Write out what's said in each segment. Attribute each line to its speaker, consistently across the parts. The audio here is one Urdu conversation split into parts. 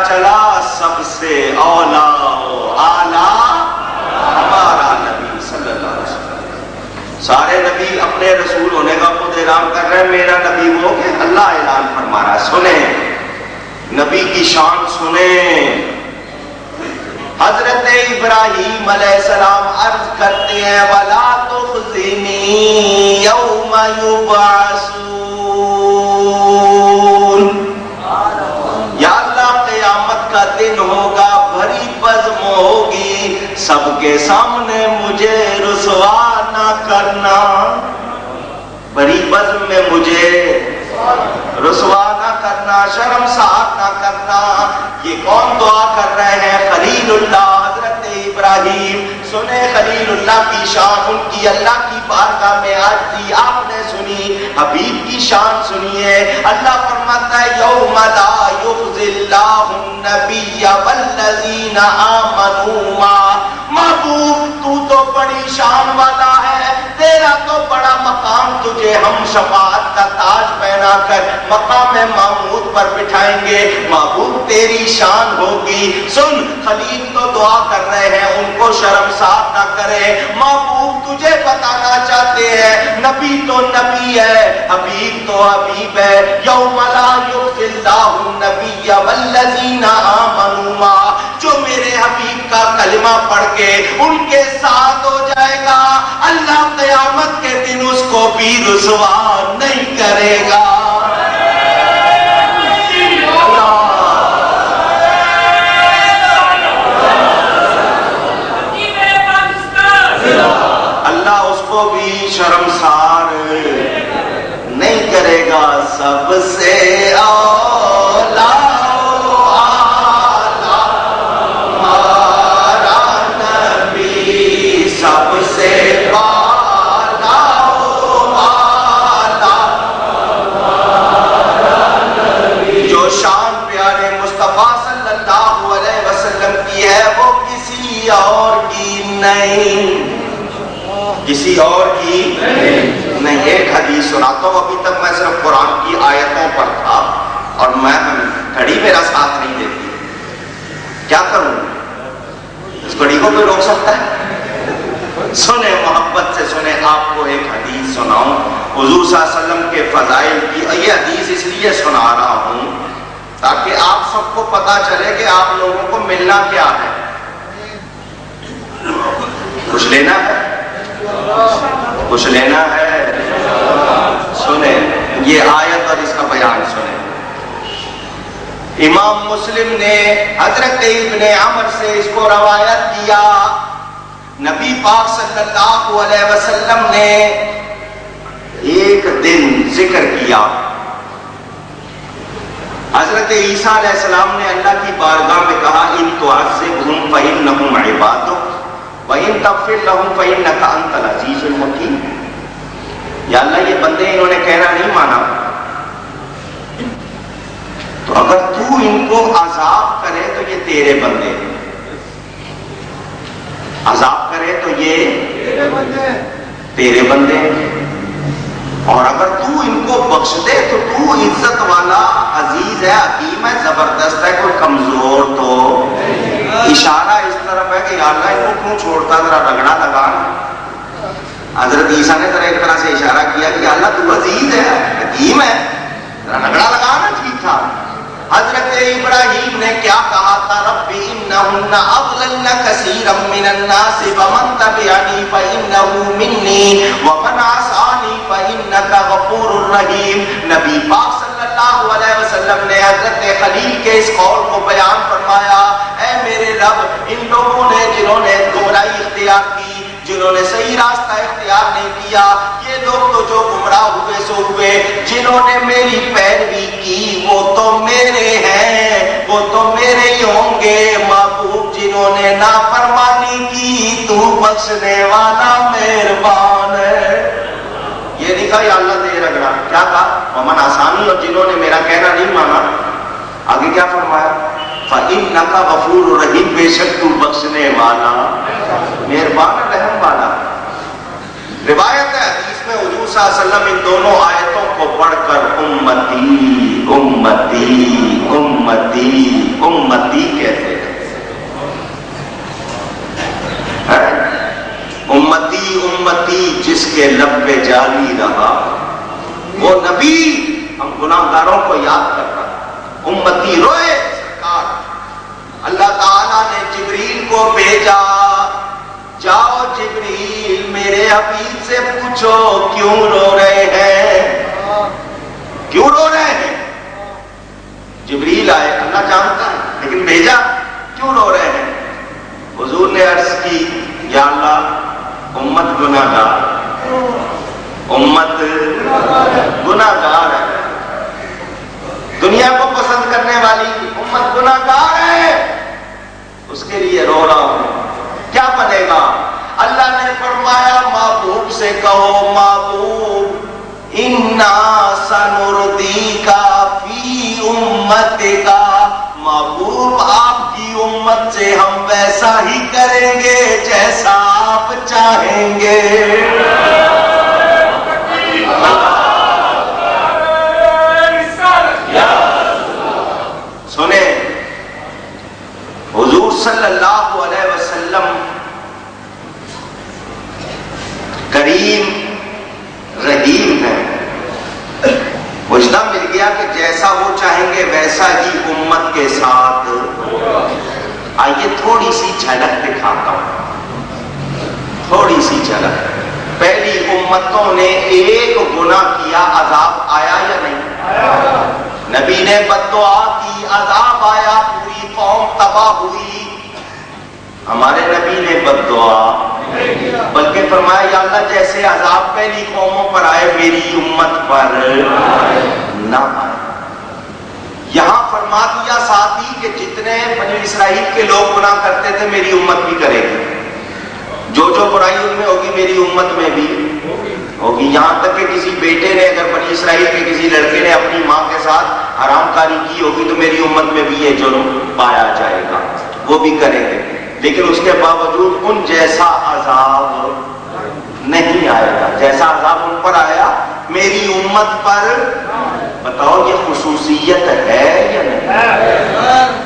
Speaker 1: چلا سب سے اولا اعلیٰ ہمارا نبی صلی اللہ علیہ وسلم. سارے نبی اپنے رسول ہونے کا خود اعلان کر رہے ہیں، میرا نبی وہ کہ اللہ اعلان فرما رہا ہے. سنیں نبی کی شان سنیں. حضرت ابراہیم علیہ السلام عرض کرتے ہیں وَلَا تُخْزِنِي يَوْمَ يُبْعَثُونَ. یا اللہ قیامت کا دن ہوگا، بھری بزم ہوگی، سب کے سامنے مجھے رسوا نہ کرنا. بھری بزم میں مجھے رسوا نہ کرنا، شرمسار نہ کرنا. یہ کون دعا کر رہے ہیں؟ خلیل اللہ حضرت ابراہیم. سنے خلیل اللہ کی شان، ان کی اللہ کی بارگاہ میں عاجزی آپ نے سنی. حبیب کی شان سنیے. اللہ فرماتا ہے یوم لا یخزی اللہ النبی والذین آمنوا معہ. محبوب تو تو بڑی شان والا ہے، تیرا تو بڑا مقام، تجھے ہم شفاعت کا تاج پہنا کر مقام محمود پر بٹھائیں گے. محبوب تیری شان ہوگی. سن خلیل تو دعا کر رہے ہیں، ان کو شرمسار نہ کرے. محبوب تجھے بتانا چاہتے ہیں نبی تو نبی ہے، حبیب تو حبیب ہے. یوم لا یخزی اللہ النبی والذین آمنوا معہ. جو میرے حبیب کا کلمہ پڑھ کے ان کے ساتھ ہو جائے گا، اللہ قیامت کے دن اس کو بھی رسوا نہیں کرے گا. اللہ اس کو بھی شرمسار نہیں کرے گا. سب سے اولا کسی اور کی نہیں. ایک حدیث سناتا ہوں. ابھی تک میں صرف قرآن کی آیتوں پر تھا اور میں گھڑی میرا ساتھ نہیں دیتی. کیا کروں؟ اس گھڑی کو کوئی روک سکتا ہے؟ سنیں محبت سے سنیں. آپ کو ایک حدیث سناؤں حضور صلی اللہ علیہ وسلم کے فضائل کی. یہ حدیث اس لیے سنا رہا ہوں تاکہ آپ سب کو پتا چلے کہ آپ لوگوں کو ملنا کیا ہے. کچھ لینا ہے، کچھ لینا ہے. سنیں یہ آیت اور اس کا بیان سنیں. امام مسلم نے حضرت ابن عمر سے اس کو روایت کیا. نبی پاک صلی اللہ علیہ وسلم نے ایک دن ذکر کیا. حضرت عیسیٰ علیہ السلام نے اللہ کی بارگاہ میں کہا ان تعذبہم فإنہم عبادک وَإِن تَغْفِرْ لَهُمْ فَإِنَّكَ أَنْتَ الْعَزِيزُ الْحَكِيمُ. یا اللہ یہ بندے انہوں نے کہنا نہیں مانا، تو اگر تو ان کو عذاب کرے تو یہ تیرے بندے، عذاب کرے تو یہ تیرے بندے، اور اگر تو ان کو بخش دے تو تو عزت والا عزیز ہے، حکیم ہے، زبردست ہے، کوئی کمزور تو. اشارہ اس طرف ہے کہ یا اللہ ان کو کیوں چھوڑتا، ذرا رگڑا لگا. حضرت عیسیٰ نے ذرا ایک طرح سے اشارہ کیا کہ یا اللہ تو عزیز ہے، حکیم ہے، ذرا رگڑا لگانا ٹھیک تھا. حضرت ابراہیم نے کیا کہا تھا؟ رب انہن اضللن کثیرا من الناس فمن تبعنی فانہ منی ومن عصانی فانک غفور رحیم. نبی پاک صلی اللہ علیہ وسلم نے حضرت خلیل کے اس قول کو بیان فرمایا، اے میرے رب ان لوگوں نے جنہوں نے گمراہی اختیار کی، جنہوں نے صحیح راستہ اختیار نہیں کیا، یہ لوگ تو جو گمراہ ہوئے سو ہوئے. جنہوں نے میری پیروی کی وہ تو میرے ہیں، وہ تو میرے ہی ہوں گے. محبوب جنہوں نے نافرمانی کی تو بخشنے والا مہربان ہے. یہ نہیں کہا یا اللہ دے رگڑا، کیا کہا؟ ومن آسانی، اور جنہوں نے میرا کہنا نہیں مانا. آگے کیا فرمایا؟ فَإِنَّكَ غَفُورٌ رَحِيمٌ. بے شک تو بخشنے والا مہربان رحم والا. روایت ہے حدیث میں حضور صلی اللہ علیہ وسلم ان دونوں آیتوں کو کو پڑھ کر امتی امتی امتی امتی کہتے ہیں. امتی امتی جس کے لب پہ جاری رہا وہ نبی ہم گناہگاروں کو یاد کرتا. امتی روئے سرکار. اللہ تعالیٰ نے جبریل کو بھیجا, جاؤ جبریل میرے حبیب سے پوچھو کیوں رو رہے ہیں, کیوں رو رہے ہیں. جبریل آئے, اللہ جانتا ہے لیکن بھیجا, کیوں رو رہے ہیں. حضور نے عرض کی یا اللہ امت گناہگار, امت گناہگار ہے, دنیا کو پسند کرنے والی امت گناہگار ہے, اس کے لیے رو رہا ہوں. کیا بنے گا؟ اللہ نے فرمایا محبوب سے کہو محبوب انا سنردیکا فی امتکا, محبوب آپ کی امت سے ہم ویسا ہی کریں گے جیسا آپ چاہیں گے. سنیں, حضور صلی اللہ علیہ وسلم کریم رحیم ہے. مجھے مل گیا کہ جیسا وہ چاہیں گے ویسا ہی امت کے ساتھ. آئیے تھوڑی سی جھلک دکھاتا ہوں, تھوڑی سی جھلک. پہلی امتوں نے ایک گناہ کیا, عذاب آیا یا نہیں؟ نبی نے بد دعا کی, عذاب آیا, پوری قوم تباہ ہوئی. ہمارے نبی نے بد دعا بلکہ فرمایا یا اللہ جیسے عذاب پہلی قوموں پر آئے میری امت پر نہ آئے. یہاں فرما دیا ساتھ ہی کہ جتنے بنی اسرائیل کے لوگ گناہ کرتے تھے میری امت بھی کرے گی, جو جو برائی ان میں ہوگی میری امت میں بھی ہوگی. یہاں تک کہ کسی بیٹے نے اگر بنی اسرائیل کے کسی لڑکے نے اپنی ماں کے ساتھ حرام کاری کی ہوگی تو میری امت میں بھی یہ جرم پایا جائے گا, وہ بھی کریں گے. لیکن اس کے باوجود ان جیسا عذاب نہیں آئے گا جیسا عذاب ان پر آیا میری امت پر. بتاؤ یہ خصوصیت ہے یا نہیں؟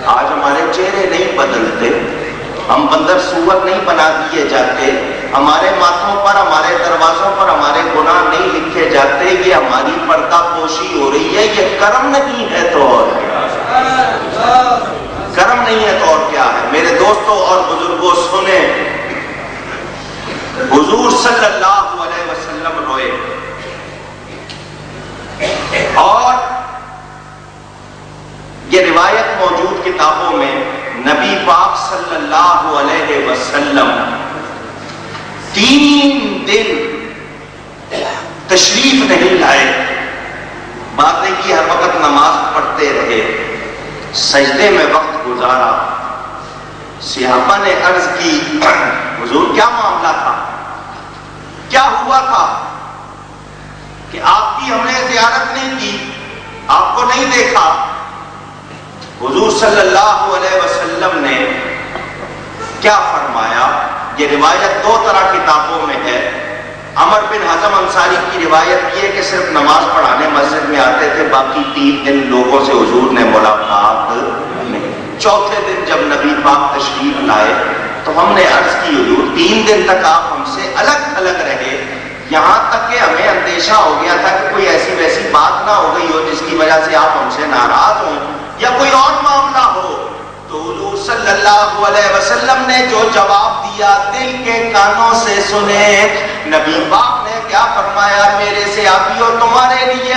Speaker 1: آج ہمارے چہرے نہیں بدلتے, ہم بندر سور نہیں بنا دیے جاتے, ہمارے ماتھوں پر ہمارے دروازوں پر ہمارے گناہ نہیں لکھے جاتے. یہ ہماری پردہ پوشی ہو رہی ہے. یہ کرم نہیں ہے تو اور کیا, کرم نہیں ہے تو اور کیا ہے. میرے دوستوں اور بزرگوں سنیں, حضور صلی اللہ علیہ وسلم روئے اور یہ روایت موجود کتابوں میں. نبی پاک صلی اللہ علیہ وسلم 3 دن تشریف نہیں لائے. بات نہیں کی, ہر وقت نماز پڑھتے رہے, سجدے میں وقت گزارا. صحابہ نے عرض کی حضور کیا معاملہ تھا, کیا ہوا تھا کہ آپ کی ہم نے زیارت نہیں کی, آپ کو نہیں دیکھا. حضور صلی اللہ علیہ وسلم نے کیا فرمایا؟ یہ روایت 2 طرح کتابوں میں ہے. عمر بن حزم انصاری کی روایت یہ کہ صرف نماز پڑھانے مسجد میں آتے تھے, باقی 3 دن لوگوں سے حضور نے ملاقات نہیں. چوتھے دن جب نبی پاک تشریف لائے تو ہم نے عرض کی حضور 3 دن تک آپ ہم سے الگ تھلگ رہے, یہاں تک کہ ہمیں اندیشہ ہو گیا تھا کہ کوئی ایسی ویسی بات نہ ہو گئی ہو جس کی وجہ سے آپ ہم سے ناراض ہوں یا کوئی اور معاملہ ہو. تو حضور صلی اللہ علیہ وسلم نے جو جواب دیا دل کے کانوں سے سنے. نبی پاک نے کیا فرمایا؟ میرے سے آپ ہی اور تمہارے لیے